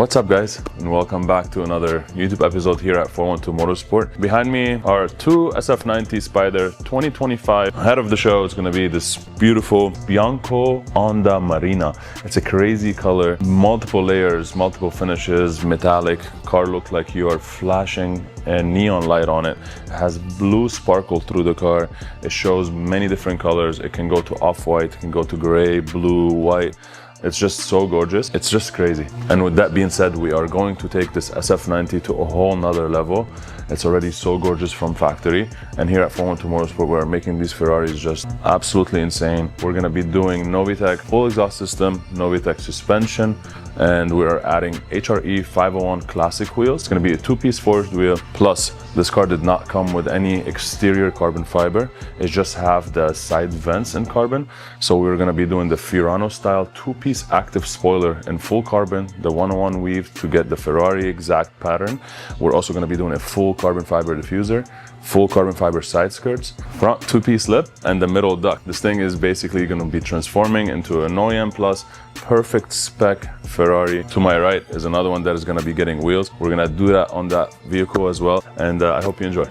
What's up guys, and welcome back to another YouTube episode here at 412 Motorsport. Behind me are two SF90 Spider 2025. Ahead of the show is going to be this beautiful Bianco Onda Marina. It's a crazy color, multiple layers, multiple finishes, metallic. Car looks like you are flashing a neon light on it. It has blue sparkle through the car. It shows many different colors. It can go to off-white, it can go to gray, blue, white. It's just so gorgeous. It's just crazy. And with that being said, we are going to take this SF90 to a whole nother level. It's already so gorgeous from factory. And here at 412 Motorsport, we're making these Ferraris just absolutely insane. We're gonna be doing Novitec full exhaust system, Novitec suspension, and we are adding HRE 501 classic wheels. It's gonna be a two-piece forged wheel. Plus, this car did not come with any exterior carbon fiber. It just have the side vents in carbon. So we're gonna be doing the Fiorano style two-piece active spoiler in full carbon, the 101 weave to get the Ferrari exact pattern. We're also gonna be doing a full carbon fiber diffuser, full carbon fiber side skirts, front two-piece lip, and the middle duct. This thing is basically going to be transforming into an OEM Plus perfect spec Ferrari. To my right is another one that is going to be getting wheels. We're going to do that on that vehicle as well, and I hope you enjoy.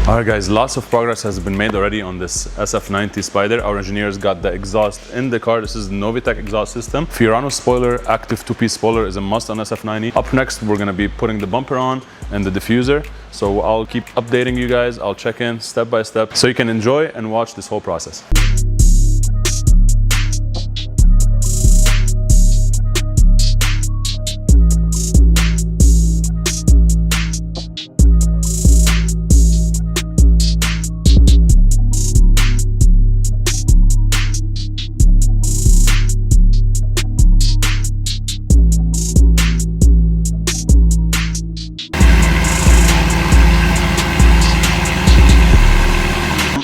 Alright guys, lots of progress has been made already on this SF90 Spider. Our engineers got the exhaust in the car. This is the Novitec exhaust system. Fiorano spoiler, active two-piece spoiler is a must on SF90. Up next, we're going to be putting the bumper on and the diffuser. So I'll keep updating you guys. I'll check in step by step so you can enjoy and watch this whole process.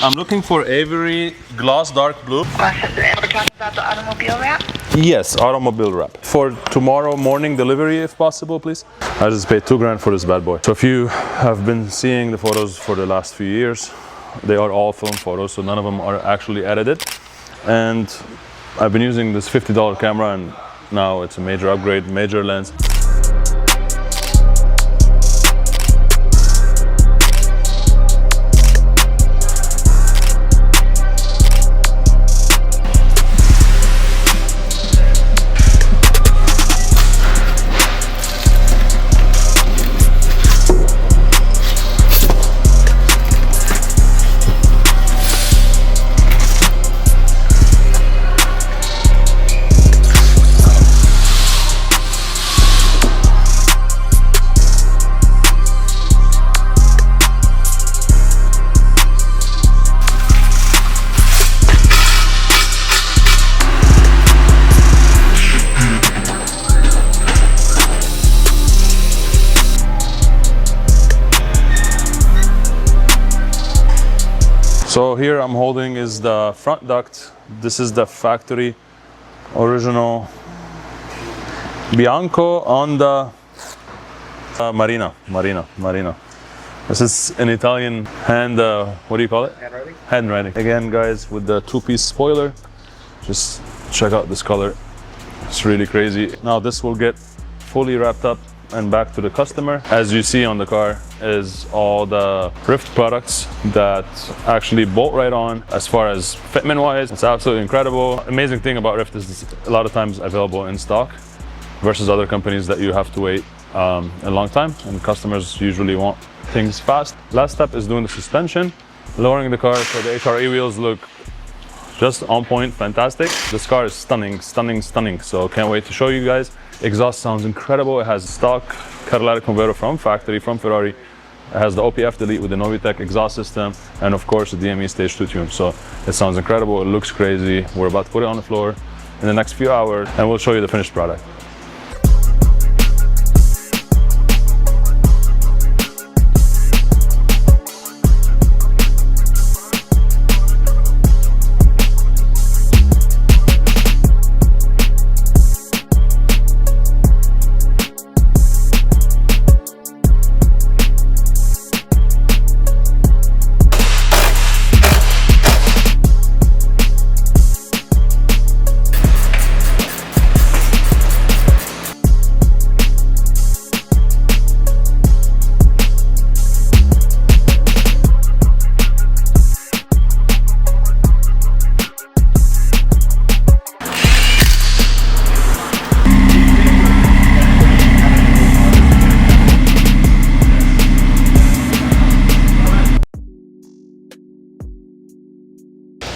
I'm looking for Avery gloss dark blue. We're talking about the automobile wrap? Yes, automobile wrap. For tomorrow morning delivery, if possible, please. I just paid $2,000 for this bad boy. So if you have been seeing the photos for the last few years, they are all film photos, so none of them are actually edited. And I've been using this $50 camera, and now it's a major upgrade, major lens. So here I'm holding is the front duct. This is the factory original Bianco Onda Marina. This is an Italian hand, what do you call it? Handwriting. Handwriting. Again guys, with the two-piece spoiler, just check out this color. It's really crazy. Now this will get fully wrapped up and back to the customer. As you see on the car is all the RYFT products that actually bolt right on. As far as fitment wise, it's absolutely incredible. Amazing thing about RYFT is it's a lot of times available in stock versus other companies that you have to wait a long time, and customers usually want things fast. Last step is doing the suspension, lowering the car so the HRE wheels look just on point, fantastic. This car is stunning, stunning, stunning. So can't wait to show you guys. Exhaust sounds incredible. It has stock catalytic converter from factory, from Ferrari. It has the OPF delete with the Novitec exhaust system, and of course the DME stage 2 tune. So it sounds incredible. It looks crazy. We're about to put it on the floor in the next few hours, and we'll show you the finished product.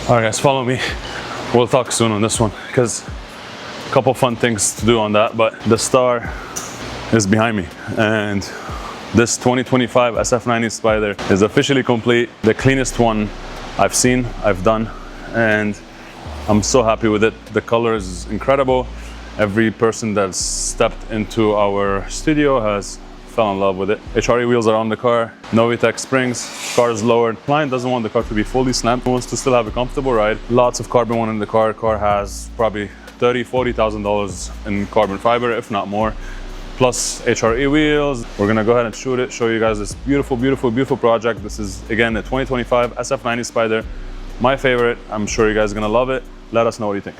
All right, guys, follow me. We'll talk soon on this one because a couple fun things to do on that, but the star is behind me, and this 2025 SF90 Spider is officially complete. The cleanest one I've seen, I've done, and I'm so happy with it. The color is incredible. Every person that's stepped into our studio has fell in love with it. HRE wheels are on the car, Novitec springs, car is lowered. Client doesn't want the car to be fully slammed, he wants to still have a comfortable ride. Lots of carbon one in the car. Car has probably $30,000-$40,000 in carbon fiber, if not more, plus HRE wheels. We're gonna go ahead and shoot it, show you guys this beautiful, beautiful, beautiful project. This is, again, the 2025 SF90 Spider, my favorite. I'm sure you guys are gonna love it. Let us know what you think.